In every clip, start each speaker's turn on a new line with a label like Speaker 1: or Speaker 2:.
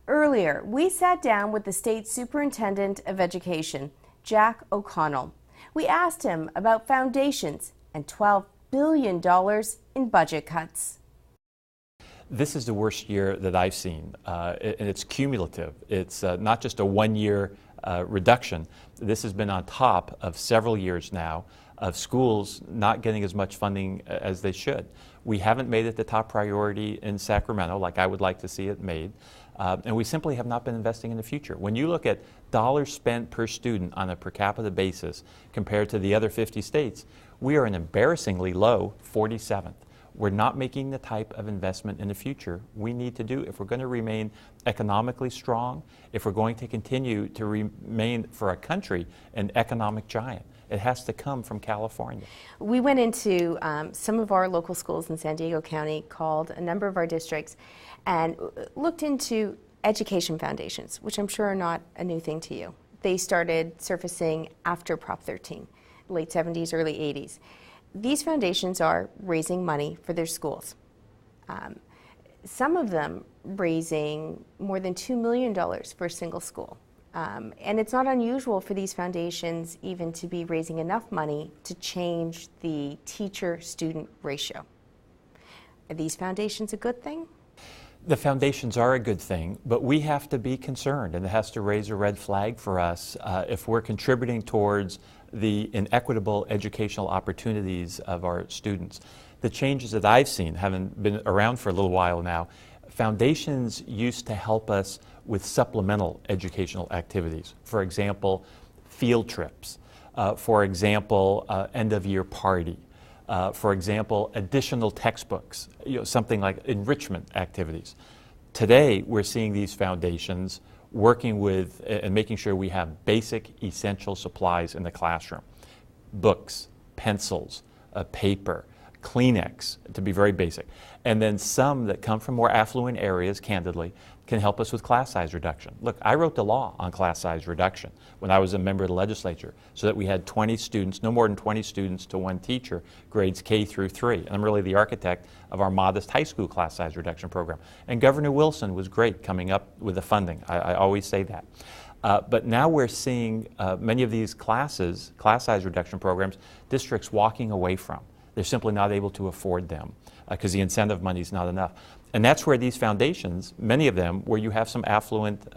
Speaker 1: Earlier, we sat down with the state superintendent of education, Jack O'Connell. We asked him about foundations and $12 billion in budget cuts.
Speaker 2: This is the worst year that I've seen, and it's cumulative. It's not just a one-year reduction. This has been on top of several years now of schools not getting as much funding as they should. We haven't made it the top priority in Sacramento like I would like to see it made, and we simply have not been investing in the future. When you look at dollars spent per student on a per capita basis compared to the other 50 states, we are an embarrassingly low 47th. We're not making the type of investment in the future we need to do if we're going to remain economically strong, if we're going to continue to remain for our country an economic giant. It has to come from California.
Speaker 1: We went into some of our local schools in San Diego County, called a number of our districts, and looked into education foundations, which I'm sure are not a new thing to you. They started surfacing after Prop 13, late 70s, early 80s. These foundations are raising money for their schools. Some of them raising more than $2 million for a single school. And it's not unusual for these foundations even to be raising enough money to change the teacher-student ratio. Are these foundations a good thing?
Speaker 2: The foundations are a good thing, but we have to be concerned, and it has to raise a red flag for us if we're contributing towards the inequitable educational opportunities of our students. The changes that I've seen, having been around for a little while now, foundations used to help us with supplemental educational activities. For example, field trips. For example, end-of-year party. For example, additional textbooks, something like enrichment activities. Today, we're seeing these foundations working with and making sure we have basic essential supplies in the classroom. Books, pencils, paper, Kleenex, to be very basic. And then some that come from more affluent areas, candidly, can help us with class size reduction. Look, I wrote the law on class size reduction when I was a member of the legislature, so that we had 20 students, no more than 20 students to one teacher, grades K through 3. And I'm really the architect of our modest high school class size reduction program. And Governor Wilson was great coming up with the funding. I always say that. But now we're seeing many of these class size reduction programs, districts walking away from. They're simply not able to afford them because the incentive money is not enough. And that's where these foundations, many of them, where you have some affluent,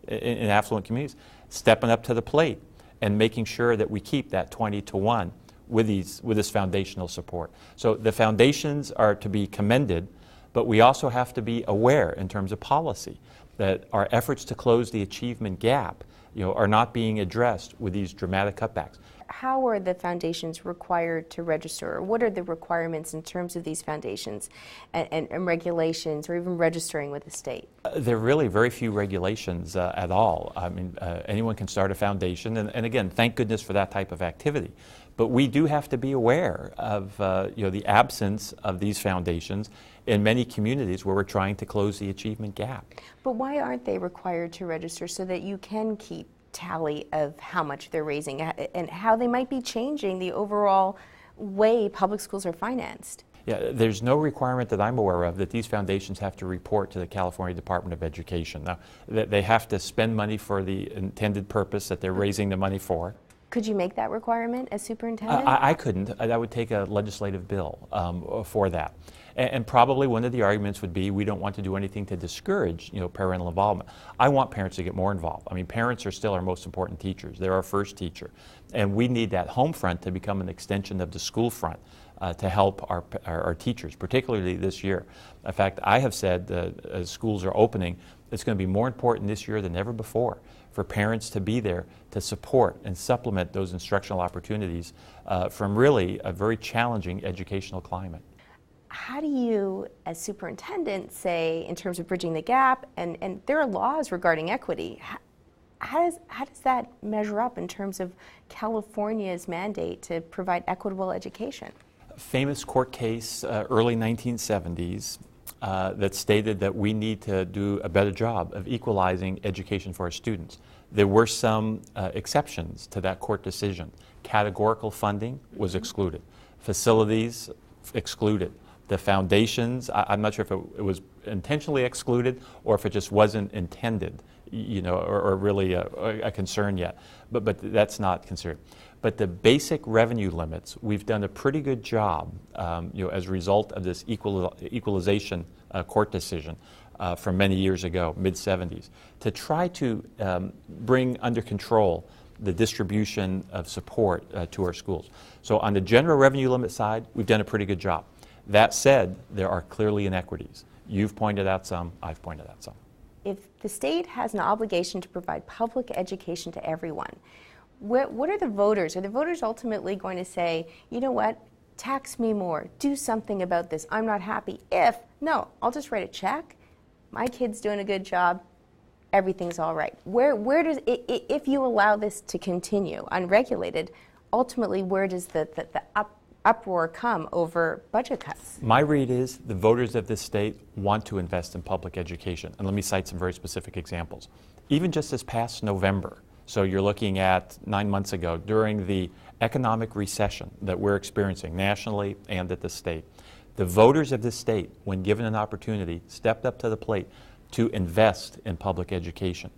Speaker 2: in affluent communities, stepping up to the plate and making sure that we keep that 20-to-1 with this foundational support. So the foundations are to be commended, but we also have to be aware in terms of policy that our efforts to close the achievement gap are not being addressed with these dramatic cutbacks.
Speaker 1: How are the foundations required to register? Or what are the requirements in terms of these foundations and regulations, or even registering with the state?
Speaker 2: There are really very few regulations at all. I mean, anyone can start a foundation, and again, thank goodness for that type of activity. But we do have to be aware of the absence of these foundations in many communities where we're trying to close the achievement gap.
Speaker 1: But why aren't they required to register so that you can keep tally of how much they're raising and how they might be changing the overall way public schools are financed?
Speaker 2: Yeah, there's no requirement that I'm aware of that these foundations have to report to the California Department of Education. Now, they have to spend money for the intended purpose that they're raising the money for.
Speaker 1: Could you make that requirement as superintendent?
Speaker 2: I couldn't. That would take a legislative bill for that. And probably one of the arguments would be we don't want to do anything to discourage parental involvement. I want parents to get more involved. I mean, parents are still our most important teachers. They're our first teacher. And we need that home front to become an extension of the school front to help our teachers, particularly this year. In fact, I have said as schools are opening, it's going to be more important this year than ever before for parents to be there to support and supplement those instructional opportunities from really a very challenging educational climate.
Speaker 1: How do you, as superintendent, say, in terms of bridging the gap, and there are laws regarding equity, how does that measure up in terms of California's mandate to provide equitable education?
Speaker 2: A famous court case, early 1970s, that stated that we need to do a better job of equalizing education for our students. There were some exceptions to that court decision. Categorical funding was excluded. Facilities excluded. The foundations, I'm not sure if it was intentionally excluded or if it just wasn't intended, or really a concern yet. But that's not considered. But the basic revenue limits, we've done a pretty good job, as a result of this equalization court decision from many years ago, mid-70s, to try to bring under control the distribution of support to our schools. So on the general revenue limit side, we've done a pretty good job. That said, there are clearly inequities. You've pointed out some, I've pointed out some.
Speaker 1: If the state has an obligation to provide public education to everyone, what are the voters? Are the voters ultimately going to say, you know what, tax me more, do something about this, I'm not happy? No, I'll just write a check, my kid's doing a good job, everything's all right. Where does, if you allow this to continue unregulated, ultimately where does the uproar come over budget cuts?
Speaker 2: My read is the voters of this state want to invest in public education. And let me cite some very specific examples. Even just this past November, so you're looking at 9 months ago, during the economic recession that we're experiencing nationally and at the state, the voters of this state, when given an opportunity, stepped up to the plate to invest in public education.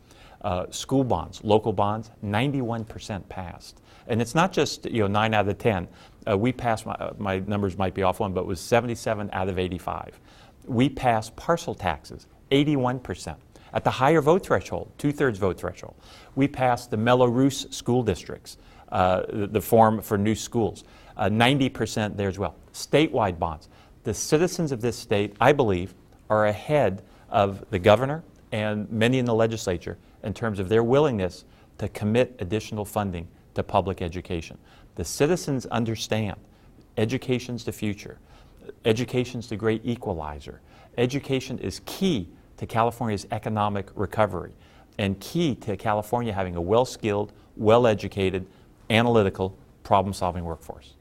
Speaker 2: School bonds, local bonds, 91% passed. And it's not just 9 out of 10. We passed, my numbers might be off one, but it was 77 out of 85. We passed parcel taxes, 81%. At the higher vote threshold, 2/3 vote threshold. We passed the Mello-Roos school districts, the form for new schools, 90% there as well. Statewide bonds. The citizens of this state, I believe, are ahead of the governor and many in the legislature in terms of their willingness to commit additional funding to public education. The citizens understand education's the future. Education's the great equalizer. Education is key to California's economic recovery and key to California having a well-skilled, well-educated, analytical, problem-solving workforce.